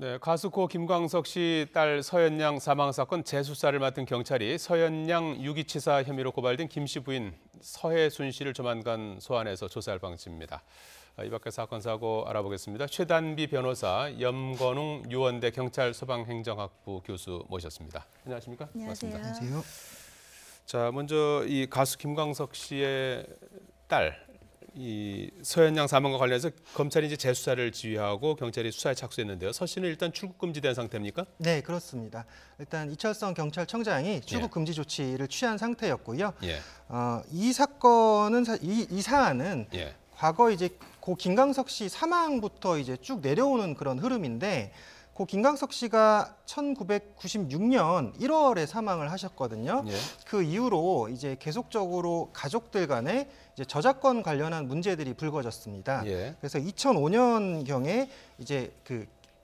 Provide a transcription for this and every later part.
네, 가수 고 김광석 씨 딸 서현양 사망 사건 재수사를 맡은 경찰이 서현양 유기치사 혐의로 고발된 김 씨 부인 서혜순 씨를 조만간 소환해서 조사할 방침입니다. 이 밖의 사건 사고 알아보겠습니다. 최단비 변호사, 염건웅 유원대 경찰 소방행정학부 교수 모셨습니다. 안녕하십니까? 안녕하세요. 반갑습니다. 자, 먼저 이 가수 김광석 씨의 딸. 이 서현양 사망과 관련해서 검찰이 이제 재수사를 지휘하고 경찰이 수사에 착수했는데요. 서 씨는 일단 출국 금지된 상태입니까? 네, 그렇습니다. 일단 이철성 경찰청장이 출국 금지 조치를 취한 상태였고요. 이 사건은 이 사안은 과거 이제 고 김광석 씨 사망부터 이제 쭉 내려오는 그런 흐름인데. 고 김광석 씨가 1996년 1월에 사망을 하셨거든요. 그 이후로 이제 계속적으로 가족들 간에 이제 저작권 관련한 문제들이 불거졌습니다. 그래서 2005년경에 이제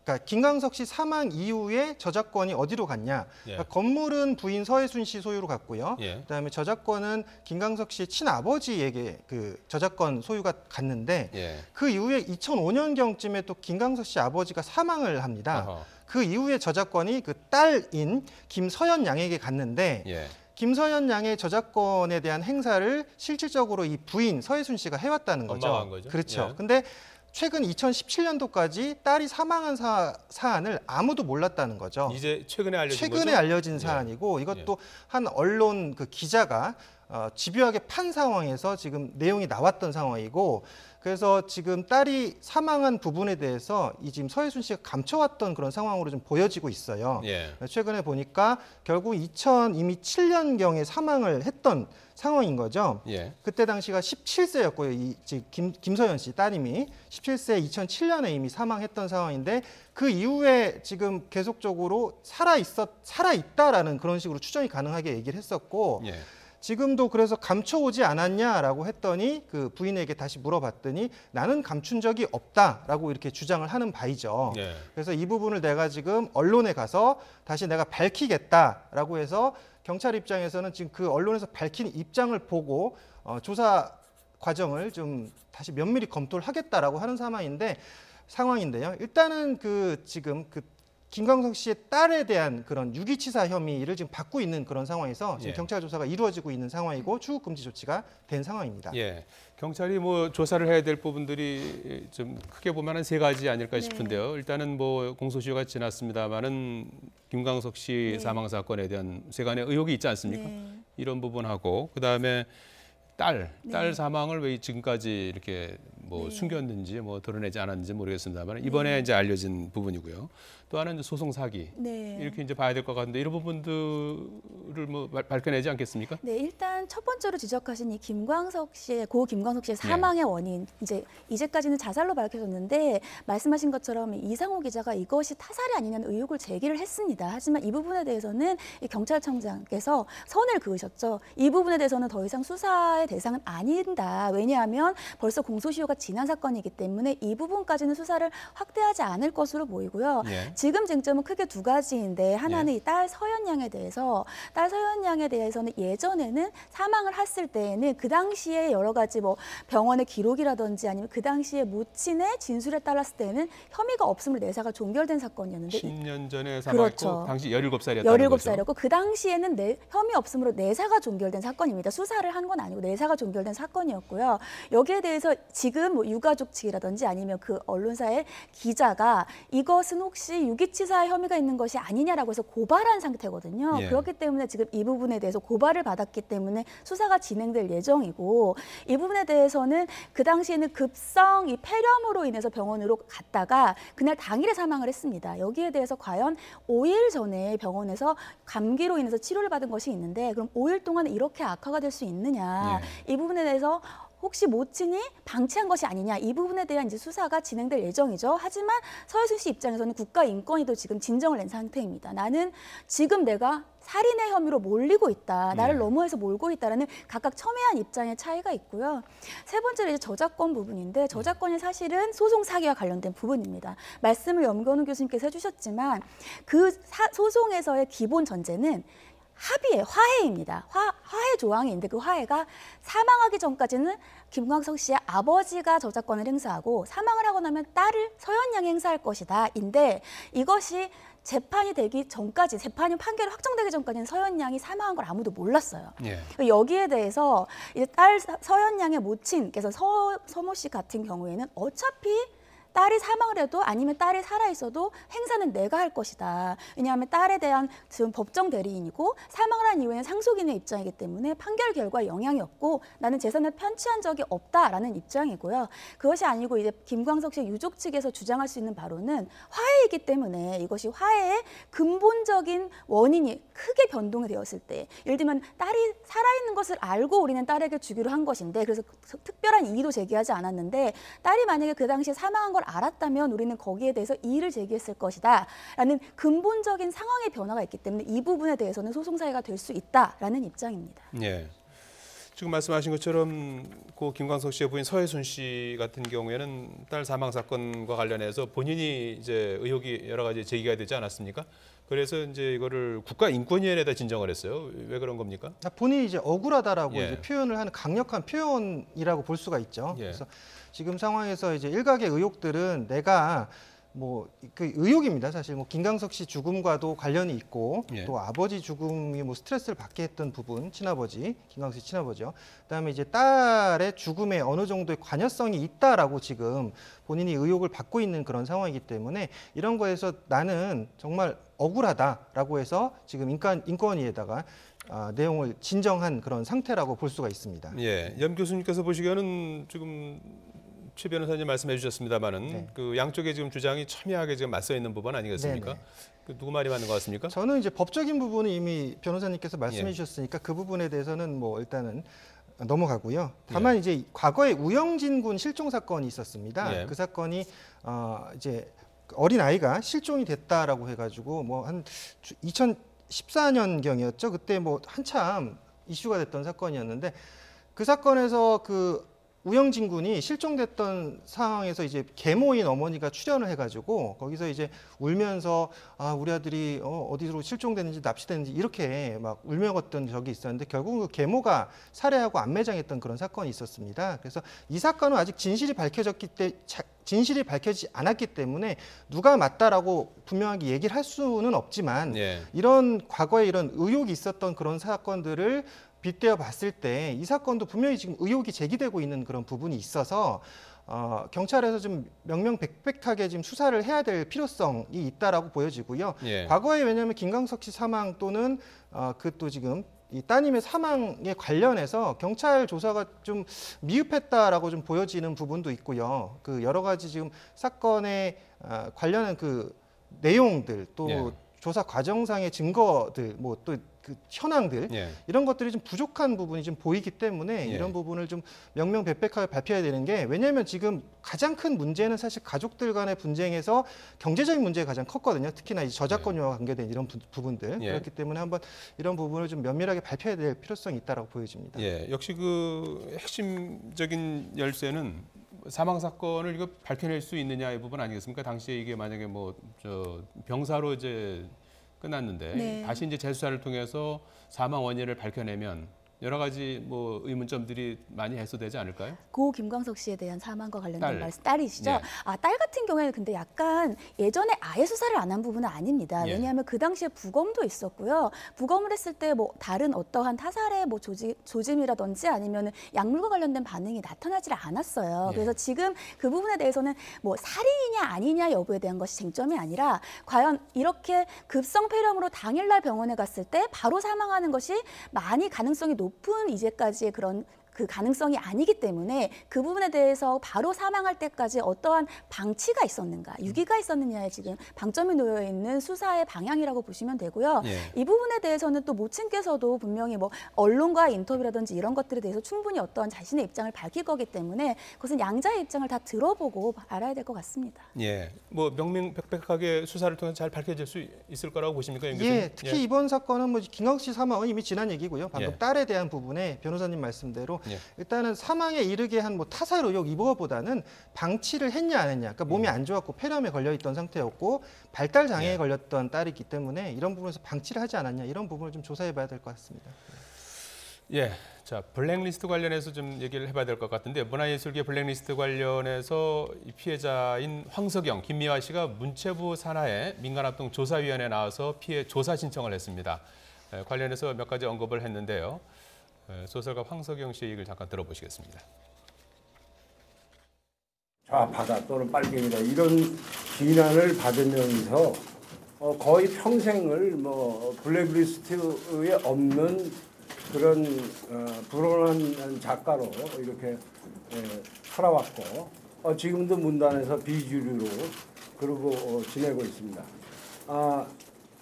그러니까 김광석 씨 사망 이후에 저작권이 어디로 갔냐? 그러니까 건물은 부인 서혜순 씨 소유로 갔고요. 그다음에 저작권은 김광석 씨의 친아버지에게 그 저작권 소유가 갔는데 그 이후에 2005년경쯤에 또 김광석 씨 아버지가 사망을 합니다. 그 이후에 저작권이 그 딸인 김서연 양에게 갔는데 김서연 양의 저작권에 대한 행사를 실질적으로 이 부인 서혜순 씨가 해왔다는 거죠. 엄마가 한 거죠. 그렇죠. 근데 최근 2017년도까지 딸이 사망한 사안을 아무도 몰랐다는 거죠. 이제 최근에 알려진 거죠? 최근에 알려진 사안이고 이것도 한 언론 그 기자가 집요하게 판 상황에서 지금 내용이 나왔던 상황이고 그래서 지금 딸이 사망한 부분에 대해서 이 지금 서혜순 씨가 감춰왔던 그런 상황으로 좀 보여지고 있어요. 최근에 보니까 결국 이미 7년경에 사망을 했던 상황인 거죠. 그때 당시가 17세였고요. 이 김서연 씨 따님이 17세 2007년에 이미 사망했던 상황인데 그 이후에 지금 계속적으로 살아있다라는 그런 식으로 추정이 가능하게 얘기를 했었고 지금도 그래서 감춰오지 않았냐라고 했더니 그 부인에게 다시 물어봤더니 나는 감춘 적이 없다라고 이렇게 주장을 하는 바이죠. 그래서 이 부분을 내가 지금 언론에 가서 다시 내가 밝히겠다라고 해서 경찰 입장에서는 지금 그 언론에서 밝힌 입장을 보고 조사 과정을 좀 다시 면밀히 검토를 하겠다라고 하는 상황인데요. 일단은 지금 김광석 씨의 딸에 대한 그런 유기치사 혐의를 지금 받고 있는 그런 상황에서 지금 경찰 조사가 이루어지고 있는 상황이고 출국 금지 조치가 된 상황입니다. 경찰이 뭐 조사를 해야 될 부분들이 좀 크게 보면 한 3가지 아닐까 싶은데요. 일단은 뭐 공소시효가 지났습니다만은 김광석 씨 사망 사건에 대한 세간의 의혹이 있지 않습니까? 이런 부분하고 그다음에 딸 사망을 왜 지금까지 이렇게 뭐 숨겼는지 뭐 드러내지 않았는지 모르겠습니다만 이번에 이제 알려진 부분이고요. 또 하나는 소송 사기 이렇게 이제 봐야 될 것 같은데 이런 부분들을 뭐 밝혀내지 않겠습니까? 네, 일단 첫 번째로 지적하신 이 고 김광석 씨의 사망의 원인 이제까지는 자살로 밝혀졌는데 말씀하신 것처럼 이상호 기자가 이것이 타살이 아니냐는 의혹을 제기를 했습니다. 하지만 이 부분에 대해서는 이 경찰청장께서 선을 그으셨죠. 이 부분에 대해서는 더 이상 수사의 대상은 아니다. 왜냐하면 벌써 공소시효가 지난 사건이기 때문에 이 부분까지는 수사를 확대하지 않을 것으로 보이고요. 지금 쟁점은 크게 2가지인데 하나는 이 딸 서현 양에 대해서는 예전에는 사망을 했을 때에는 그 당시에 여러 가지 뭐 병원의 기록이라든지 아니면 그 당시에 모친의 진술에 따랐을 때는 혐의가 없음으로 내사가 종결된 사건이었는데 10년 전에 사망했고 당시 17살이었다는 거죠. 17살이었고 그 당시에는 혐의 없음으로 내사가 종결된 사건입니다. 수사를 한 건 아니고 내사가 종결된 사건이었고요. 여기에 대해서 지금 뭐 유가족 측이라든지 아니면 그 언론사의 기자가 이것은 혹시 유기치사 혐의가 있는 것이 아니냐라고 해서 고발한 상태거든요. 그렇기 때문에 지금 이 부분에 대해서 고발을 받았기 때문에 수사가 진행될 예정이고 이 부분에 대해서는 그 당시에는 급성 이 폐렴으로 인해서 병원으로 갔다가 그날 당일에 사망을 했습니다. 여기에 대해서 과연 5일 전에 병원에서 감기로 인해서 치료를 받은 것이 있는데 그럼 5일 동안 이렇게 악화가 될 수 있느냐. 이 부분에 대해서 혹시 모친이 방치한 것이 아니냐 이 부분에 대한 이제 수사가 진행될 예정이죠. 하지만 서혜순 씨 입장에서는 국가인권위도 지금 진정을 낸 상태입니다. 나는 지금 내가 살인의 혐의로 몰리고 있다. 나를 넘어해서 몰고 있다라는 각각 첨예한 입장의 차이가 있고요. 세 번째로 이제 저작권 부분인데 저작권이 사실은 소송 사기와 관련된 부분입니다. 말씀을 염건우 교수님께서 해주셨지만 그 소송에서의 기본 전제는 합의에 화해입니다. 화해 조항이 있는데 그 화해가 사망하기 전까지는 김광석 씨의 아버지가 저작권을 행사하고 사망을 하고 나면 딸을 서현 양이 행사할 것이다. 인데 이것이 재판이 되기 전까지, 재판이 판결이 확정되기 전까지는 서현 양이 사망한 걸 아무도 몰랐어요. 예. 여기에 대해서 이제 딸 서현 양의 모친께서 서모 씨 같은 경우에는 어차피 딸이 사망을 해도 아니면 딸이 살아 있어도 행사는 내가 할 것이다. 왜냐하면 딸에 대한 지금 법정 대리인이고 사망을 한 이후에는 상속인의 입장이기 때문에 판결 결과에 영향이 없고 나는 재산을 편취한 적이 없다라는 입장이고요. 그것이 아니고 이제 김광석 씨 유족 측에서 주장할 수 있는 바로는 화해이기 때문에 이것이 화해의 근본적인 원인이 크게 변동이 되었을 때, 예를 들면 딸이 살아있는 것을 알고 우리는 딸에게 주기로 한 것인데 그래서 특별한 이의도 제기하지 않았는데 딸이 만약에 그 당시에 사망한 걸 알았다면 우리는 거기에 대해서 이의를 제기했을 것이다 라는 근본적인 상황의 변화가 있기 때문에 이 부분에 대해서는 소송사유가 될 수 있다라는 입장입니다. 예. 지금 말씀하신 것처럼 고 김광석 씨의 부인 서혜순 씨 같은 경우에는 딸 사망 사건과 관련해서 본인이 이제 의혹이 여러 가지 제기가 되지 않았습니까? 그래서 이제 이거를 국가인권위원회에다 진정을 했어요. 왜 그런 겁니까? 본인이 이제 억울하다라고 예. 이제 표현을 하는 강력한 표현이라고 볼 수가 있죠. 예. 그래서 지금 상황에서 이제 일각의 의혹들은 내가 뭐 그 의혹입니다. 사실 뭐 김광석 씨 죽음과도 관련이 있고 예. 또 아버지 죽음이 뭐 스트레스를 받게 했던 부분, 친아버지 김광석 씨 친아버지요. 그다음에 이제 딸의 죽음에 어느 정도의 관여성이 있다라고 지금 본인이 의혹을 받고 있는 그런 상황이기 때문에 이런 거에서 나는 정말 억울하다라고 해서 지금 인권위에다가 내용을 진정한 그런 상태라고 볼 수가 있습니다. 예. 염 교수님께서 보시기에는 지금 최 변호사님 말씀해 주셨습니다만은 네. 그 양쪽의 지금 주장이 첨예하게 지금 맞서 있는 부분 아니겠습니까? 네네. 그 누구 말이 맞는 것 같습니까? 저는 이제 법적인 부분은 이미 변호사님께서 말씀해 예. 주셨으니까 그 부분에 대해서는 뭐 일단은 넘어가고요. 다만 이제 과거에 우영진 군 실종 사건이 있었습니다. 예. 그 사건이 이제 어린 아이가 실종이 됐다라고 해가지고 뭐 한 2014년경이었죠. 그때 뭐 한참 이슈가 됐던 사건이었는데 그 사건에서 그 우영진 군이 실종됐던 상황에서 이제 계모인 어머니가 출연을 해가지고 거기서 이제 울면서 우리 아들이 어디로 실종됐는지 납치됐는지 이렇게 막 울먹었던 적이 있었는데 결국은 그 계모가 살해하고 안매장했던 그런 사건이 있었습니다. 그래서 이 사건은 아직 진실이 밝혀지지 않았기 때문에 누가 맞다라고 분명하게 얘기를 할 수는 없지만 예. 이런 과거에 이런 의혹이 있었던 그런 사건들을 빗대어 봤을 때 이 사건도 분명히 지금 의혹이 제기되고 있는 그런 부분이 있어서 경찰에서 좀 명명백백하게 지금 수사를 해야 될 필요성이 있다라고 보여지고요. 예. 과거에 왜냐하면 김광석 씨 사망 또는 그 또 지금 이 따님의 사망에 관련해서 경찰 조사가 좀 미흡했다라고 좀 보여지는 부분도 있고요. 그 여러 가지 지금 사건에 관련한 그 내용들 또 예. 조사 과정상의 증거들 뭐 또 그 현황들 예. 이런 것들이 좀 부족한 부분이 좀 보이기 때문에 예. 이런 부분을 좀 명명백백하게 발표해야 되는 게 왜냐하면 지금 가장 큰 문제는 사실 가족들 간의 분쟁에서 경제적인 문제가 가장 컸거든요. 특히나 이 저작권료와 관계된 이런 부분들 예. 그렇기 때문에 한번 이런 부분을 좀 면밀하게 발표해야 될 필요성이 있다고 보여집니다. 예. 역시 그 핵심적인 열쇠는 사망 사건을 이거 밝혀낼 수 있느냐의 부분 아니겠습니까? 당시에 이게 만약에 뭐 저 병사로 이제 끝났는데 네. 다시 이제 재수사를 통해서 사망 원인을 밝혀내면 여러 가지 뭐 의문점들이 많이 해소되지 않을까요? 고 김광석 씨에 대한 사망과 관련된 말씀 딸이시죠? 예. 딸 같은 경우에는 근데 약간 예전에 아예 수사를 안 한 부분은 아닙니다. 예. 왜냐하면 그 당시에 부검도 있었고요. 부검을 했을 때 뭐 다른 어떠한 타살의 뭐 조짐이라든지 아니면 약물과 관련된 반응이 나타나지 않았어요. 예. 그래서 지금 그 부분에 대해서는 뭐 살인이냐 아니냐 여부에 대한 것이 쟁점이 아니라 과연 이렇게 급성 폐렴으로 당일날 병원에 갔을 때 바로 사망하는 것이 많이 가능성이 높은 이제까지의 그런 그 가능성이 아니기 때문에 그 부분에 대해서 바로 사망할 때까지 어떠한 방치가 있었는가, 유기가 있었느냐에 지금 방점이 놓여 있는 수사의 방향이라고 보시면 되고요. 예. 이 부분에 대해서는 또 모친께서도 분명히 뭐 언론과의 인터뷰라든지 이런 것들에 대해서 충분히 어떠한 자신의 입장을 밝힐 거기 때문에 그것은 양자의 입장을 다 들어보고 알아야 될 것 같습니다. 예. 뭐 명명백백하게 수사를 통해서 잘 밝혀질 수 있을 거라고 보십니까, 임 교수님? 예, 특히 이번 사건은 뭐 김광석 씨 사망은 이미 지난 얘기고요. 방금 예. 딸에 대한 부분에 변호사님 말씀대로 예. 일단은 사망에 이르게 한 뭐 타살 의혹 이거보다는 방치를 했냐 안 했냐. 그러니까 몸이 안 좋았고 폐렴에 걸려 있던 상태였고 발달 장애에 예. 걸렸던 딸이기 때문에 이런 부분에서 방치를 하지 않았냐 이런 부분을 좀 조사해 봐야 될 것 같습니다. 예, 자 블랙리스트 관련해서 좀 얘기를 해봐야 될 것 같은데 문화예술계 블랙리스트 관련해서 이 피해자인 황석영, 김미화 씨가 문체부 산하의 민간합동 조사위원회에 나와서 피해 조사 신청을 했습니다. 관련해서 몇 가지 언급을 했는데요. 소설가 황석영 씨의 얘기를 잠깐 들어보시겠습니다. 좌파다 또는 빨갱이다 이런 비난을 받으면서 거의 평생을 뭐 블랙리스트에 없는 그런 불온한 작가로 이렇게 살아왔고 지금도 문단에서 비주류로 그러고 지내고 있습니다.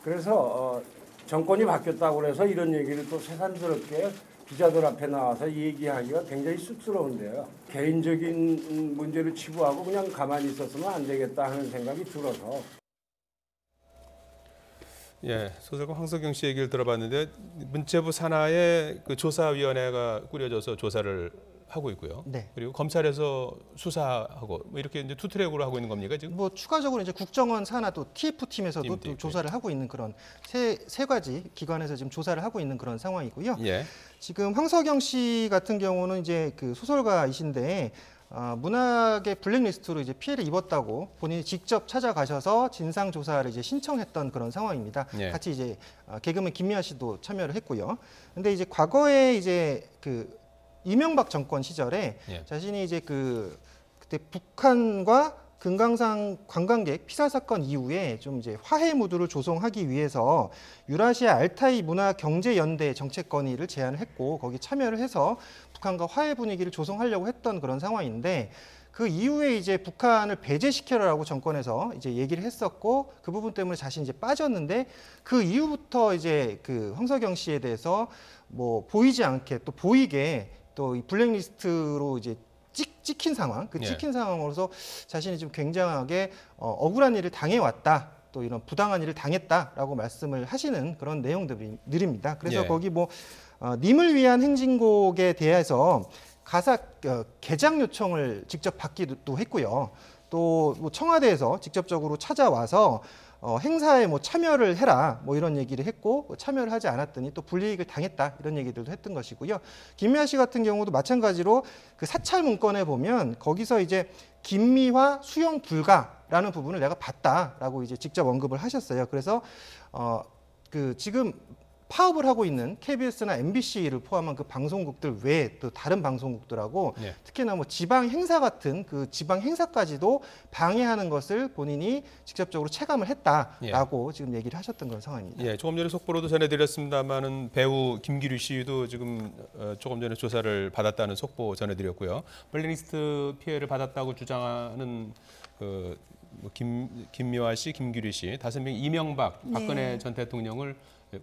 그래서 정권이 바뀌었다고 해서 이런 얘기를 또 새삼스럽게 기자들 앞에 나와서 얘기하기가 굉장히 쑥스러운데요. 개인적인 문제를 치부하고 그냥 가만히 있었으면 안 되겠다 하는 생각이 들어서. 예, 소설가 황석영 씨 얘기를 들어봤는데 문체부 산하에 그 조사위원회가 꾸려져서 조사를 하고 있고요. 네. 그리고 검찰에서 수사하고 뭐 이렇게 이제 투 트랙으로 하고 있는 겁니까 지금? 뭐 추가적으로 이제 국정원 산하 또 TF팀에서도 팀, 또 조사를 하고 있는 그런 세 가지 기관에서 지금 조사를 하고 있는 그런 상황이고요. 예. 지금 황석영 씨 같은 경우는 이제 그 소설가이신데 문학의 블랙리스트로 이제 피해를 입었다고 본인이 직접 찾아가셔서 진상 조사를 이제 신청했던 그런 상황입니다. 예. 같이 이제 개그맨 김미아 씨도 참여를 했고요. 근데 이제 과거에 이제 그 이명박 정권 시절에 예. 자신이 이제 그때 북한과 금강산 관광객 피살 사건 이후에 좀 이제 화해 무드를 조성하기 위해서 유라시아 알타이 문화 경제 연대 정책 건의를 제안을 했고 거기 참여를 해서 북한과 화해 분위기를 조성하려고 했던 그런 상황인데 그 이후에 이제 북한을 배제시켜라라고 정권에서 이제 얘기를 했었고 그 부분 때문에 자신이 이제 빠졌는데 그 이후부터 이제 그 황석영 씨에 대해서 뭐 보이지 않게 또 보이게 또 이 블랙리스트로 이제 찍힌 상황, 그 찍힌 상황으로서 자신이 좀 굉장하게 억울한 일을 당해왔다, 또 이런 부당한 일을 당했다라고 말씀을 하시는 그런 내용들입니다. 그래서 예. 거기 뭐 님을 위한 행진곡에 대해서 가사 개장 요청을 직접 받기도 했고요. 또 뭐 청와대에서 직접적으로 찾아와서 행사에 뭐 참여를 해라 뭐 이런 얘기를 했고 참여를 하지 않았더니 또 불이익을 당했다 이런 얘기들도 했던 것이고요. 김미화 씨 같은 경우도 마찬가지로 그 사찰 문건에 보면 거기서 이제 김미화 수용 불가라는 부분을 내가 봤다라고 이제 직접 언급을 하셨어요. 그래서 그 지금 파업을 하고 있는 KBS나 MBC를 포함한 그 방송국들 외에 또 다른 방송국들하고 예. 특히나 뭐 지방 행사 같은 그 지방 행사까지도 방해하는 것을 본인이 직접적으로 체감을 했다라고 지금 얘기를 하셨던 그런 상황입니다. 예, 조금 전에 속보로도 전해드렸습니다만은 배우 김기류 씨도 지금 조금 전에 조사를 받았다는 속보 전해드렸고요. 블랙리스트 피해를 받았다고 주장하는 뭐 김미화 씨, 김기류 씨, 5명 이명박, 박근혜 네. 전 대통령을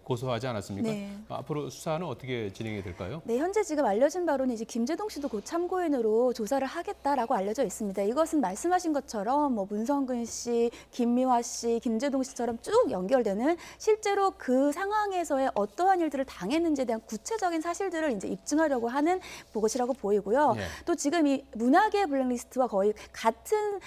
고소하지 않았습니까? 네. 앞으로 수사는 어떻게 진행이 될까요? 네, 현재 지금 알려진 바로는 이제 김제동 씨도 곧 참고인으로 조사를 하겠다라고 알려져 있습니다. 이것은 말씀하신 것처럼 뭐 문성근 씨, 김미화 씨, 김제동 씨처럼 쭉 연결되는 실제로 그 상황에서의 어떠한 일들을 당했는지에 대한 구체적인 사실들을 이제 입증하려고 하는 것이라고 보이고요. 예. 또 지금 이 문학의 블랙리스트와 거의 같은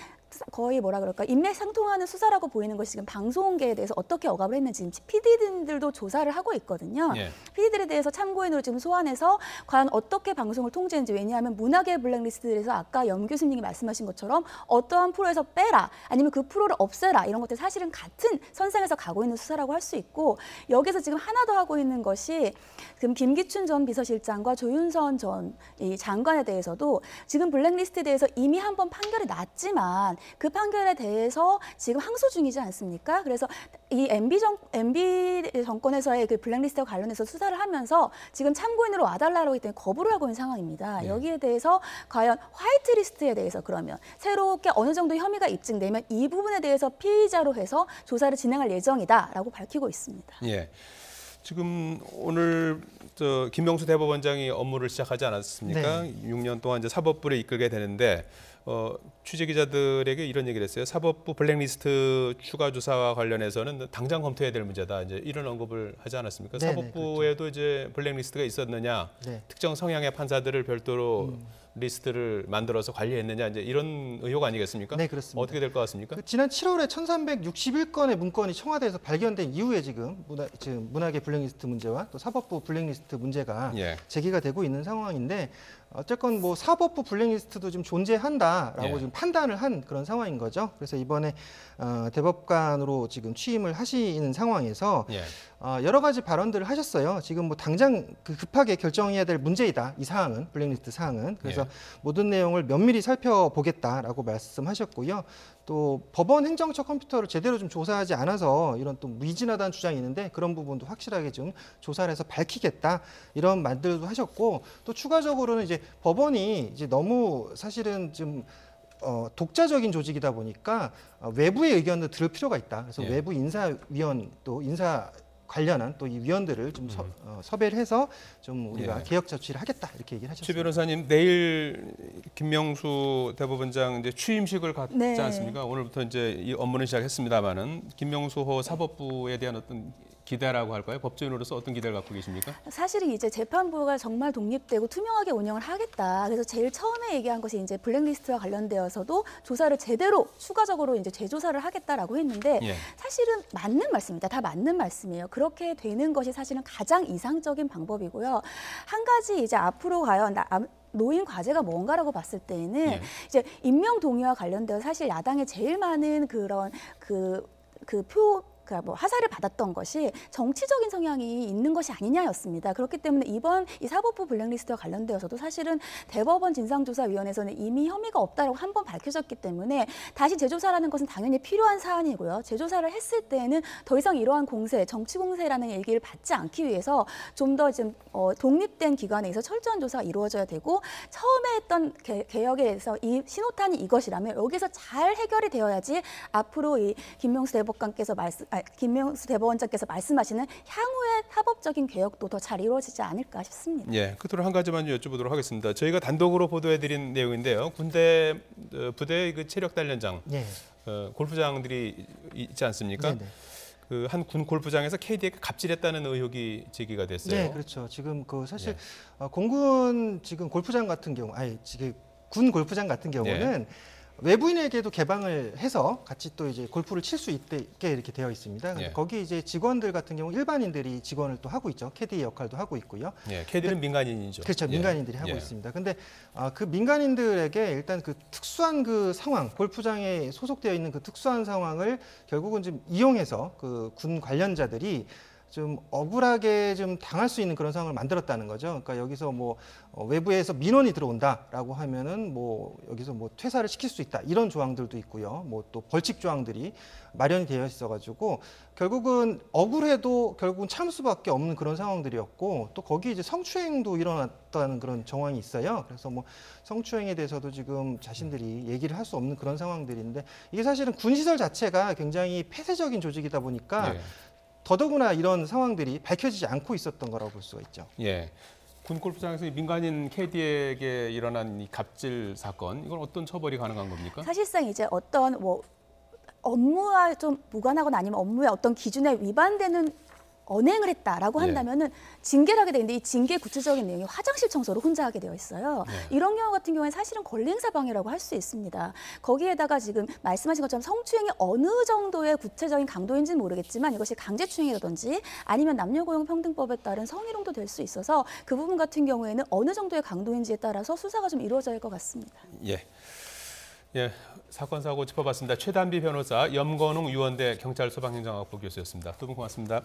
거의 뭐라 그럴까 인맥상통하는 수사라고 보이는 것이 지금 방송계에 대해서 어떻게 억압을 했는지 PD들도 조사를 하고 있거든요. 예. PD들에 대해서 참고인으로 지금 소환해서 과연 어떻게 방송을 통제했는지 왜냐하면 문학의 블랙리스트에서 아까 염 교수님이 말씀하신 것처럼 어떠한 프로에서 빼라 아니면 그 프로를 없애라 이런 것들 사실은 같은 선상에서 가고 있는 수사라고 할 수 있고 여기서 지금 하나 더 하고 있는 것이 지금 김기춘 전 비서실장과 조윤선 전 이 장관에 대해서도 지금 블랙리스트에 대해서 이미 한 번 판결이 났지만 그 판결에 대해서 지금 항소 중이지 않습니까? 그래서 이 MB 정권에서의 그 블랙리스트와 관련해서 수사를 하면서 지금 참고인으로 와달라고 했더니 거부를 하고 있는 상황입니다. 네. 여기에 대해서 과연 화이트리스트에 대해서 그러면 새롭게 어느 정도 혐의가 입증되면 이 부분에 대해서 피의자로 해서 조사를 진행할 예정이다라고 밝히고 있습니다. 예. 지금 오늘 김명수 대법원장이 업무를 시작하지 않았습니까? 네. 6년 동안 이제 사법부를 이끌게 되는데 취재 기자들에게 이런 얘기를 했어요. 사법부 블랙리스트 추가 조사와 관련해서는 당장 검토해야 될 문제다. 이제 이런 언급을 하지 않았습니까? 네네, 사법부에도 이제 블랙리스트가 있었느냐? 네. 특정 성향의 판사들을 별도로 리스트를 만들어서 관리했느냐? 이제 이런 의혹 아니겠습니까? 네, 그렇습니다. 어떻게 될 것 같습니까? 지난 7월에 1361건의 문건이 청와대에서 발견된 이후에 지금 문학의 블랙리스트 문제와 또 사법부 블랙리스트 문제가 예. 제기가 되고 있는 상황인데 어쨌건 뭐 사법부 블랙리스트도 좀 존재한다라고 예. 지금 판단을 한 그런 상황인 거죠. 그래서 이번에 대법관으로 지금 취임을 하시는 상황에서 예. 여러 가지 발언들을 하셨어요. 지금 뭐 당장 급하게 결정해야 될 문제이다. 이 사항은 블랙리스트 사항은. 그래서 예. 모든 내용을 면밀히 살펴보겠다라고 말씀하셨고요. 또 법원 행정처 컴퓨터를 제대로 좀 조사하지 않아서 이런 또 미진하다는 주장이 있는데 그런 부분도 확실하게 좀 조사를 해서 밝히겠다 이런 말들도 하셨고 또 추가적으로는 이제 법원이 이제 너무 사실은 좀 독자적인 조직이다 보니까 외부의 의견도 들을 필요가 있다. 그래서 예. 외부 인사위원 또 인사 관련한 또 이 위원들을 좀 섭외를 해서 좀 우리가 예. 개혁 조치를 하겠다 이렇게 얘기를 최 하셨습니다. 변호사님 내일 김명수 대법원장 이제 취임식을 갖지 네. 않습니까? 오늘부터 이제 이 업무는 시작했습니다만은 김명수호 사법부에 대한 어떤 기대라고 할까요? 법조인으로서 어떤 기대를 갖고 계십니까? 사실은 이제 재판부가 정말 독립되고 투명하게 운영을 하겠다. 그래서 제일 처음에 얘기한 것이 이제 블랙리스트와 관련되어서도 조사를 제대로 추가적으로 이제 재조사를 하겠다라고 했는데 예. 사실은 맞는 말씀입니다. 다 맞는 말씀이에요. 그렇게 되는 것이 사실은 가장 이상적인 방법이고요. 한 가지 이제 앞으로 과연 노인 과제가 뭔가라고 봤을 때에는 예. 이제 임명 동의와 관련되어 사실 야당에 제일 많은 그런 그러니까 뭐 하사를 받았던 것이 정치적인 성향이 있는 것이 아니냐였습니다. 그렇기 때문에 이번 이 사법부 블랙리스트와 관련되어서도 사실은 대법원 진상조사위원회에서는 이미 혐의가 없다라고 한 번 밝혀졌기 때문에 다시 재조사라는 것은 당연히 필요한 사안이고요. 재조사를 했을 때에는 더 이상 이러한 공세, 정치 공세라는 얘기를 받지 않기 위해서 좀 더 좀 독립된 기관에서 철저한 조사가 이루어져야 되고 처음에 했던 개혁에 대해서 이 신호탄이 이것이라면 여기서 잘 해결이 되어야지 앞으로 이 김명수 대법원장께서 말씀하시는 향후의 사법적인 개혁도 더 잘 이루어지지 않을까 싶습니다. 예, 끝으로 한 가지만 여쭤보도록 하겠습니다. 저희가 단독으로 보도해드린 내용인데요. 군대 부대 그 체력 단련장, 네. 골프장들이 있지 않습니까? 네네. 그 한 군 골프장에서 KD에게 갑질했다는 의혹이 제기가 됐어요. 네, 그렇죠. 지금 그 사실 공군 지금 골프장 같은 경우, 지금 군 골프장 같은 경우는 외부인에게도 개방을 해서 같이 또 이제 골프를 칠 수 있게 이렇게 되어 있습니다. 근데 예. 거기 이제 직원들 같은 경우 일반인들이 직원을 또 하고 있죠. 캐디 역할도 하고 있고요. 예, KD는 민간인이죠. 그렇죠. 예. 민간인들이 하고 예. 있습니다. 근데 그 민간인들에게 일단 그 특수한 그 상황, 골프장에 소속되어 있는 그 특수한 상황을 결국은 좀 이용해서 그 군 관련자들이 좀 억울하게 좀 당할 수 있는 그런 상황을 만들었다는 거죠. 그러니까 여기서 뭐 외부에서 민원이 들어온다라고 하면은 뭐 여기서 뭐 퇴사를 시킬 수 있다 이런 조항들도 있고요. 뭐 또 벌칙 조항들이 마련이 되어 있어가지고 결국은 억울해도 결국은 참을 수밖에 없는 그런 상황들이었고 또 거기 이제 성추행도 일어났다는 그런 정황이 있어요. 그래서 뭐 성추행에 대해서도 지금 자신들이 얘기를 할 수 없는 그런 상황들인데 이게 사실은 군 시설 자체가 굉장히 폐쇄적인 조직이다 보니까. 예. 더더구나 이런 상황들이 밝혀지지 않고 있었던 거라고 볼 수가 있죠. 예. 군 골프장에서 민간인 KD에게 일어난 이 갑질 사건, 이건 어떤 처벌이 가능한 겁니까? 사실상 이제 어떤 뭐 업무와 좀 무관하거나 아니면 업무의 어떤 기준에 위반되는 언행을 했다라고 한다면은 징계를 하게 되는데 이 징계 구체적인 내용이 화장실 청소를 혼자 하게 되어 있어요. 이런 경우 같은 경우에 사실은 권리행사방해라고 할 수 있습니다. 거기에다가 지금 말씀하신 것처럼 성추행이 어느 정도의 구체적인 강도인지는 모르겠지만 이것이 강제추행이라든지 아니면 남녀고용평등법에 따른 성희롱도 될 수 있어서 그 부분 같은 경우에는 어느 정도의 강도인지에 따라서 수사가 좀 이루어져야 할 것 같습니다. 예. 예, 사건 사고 짚어봤습니다. 최단비 변호사, 염건웅 유원대 경찰 소방행정학부 교수였습니다. 두 분 고맙습니다.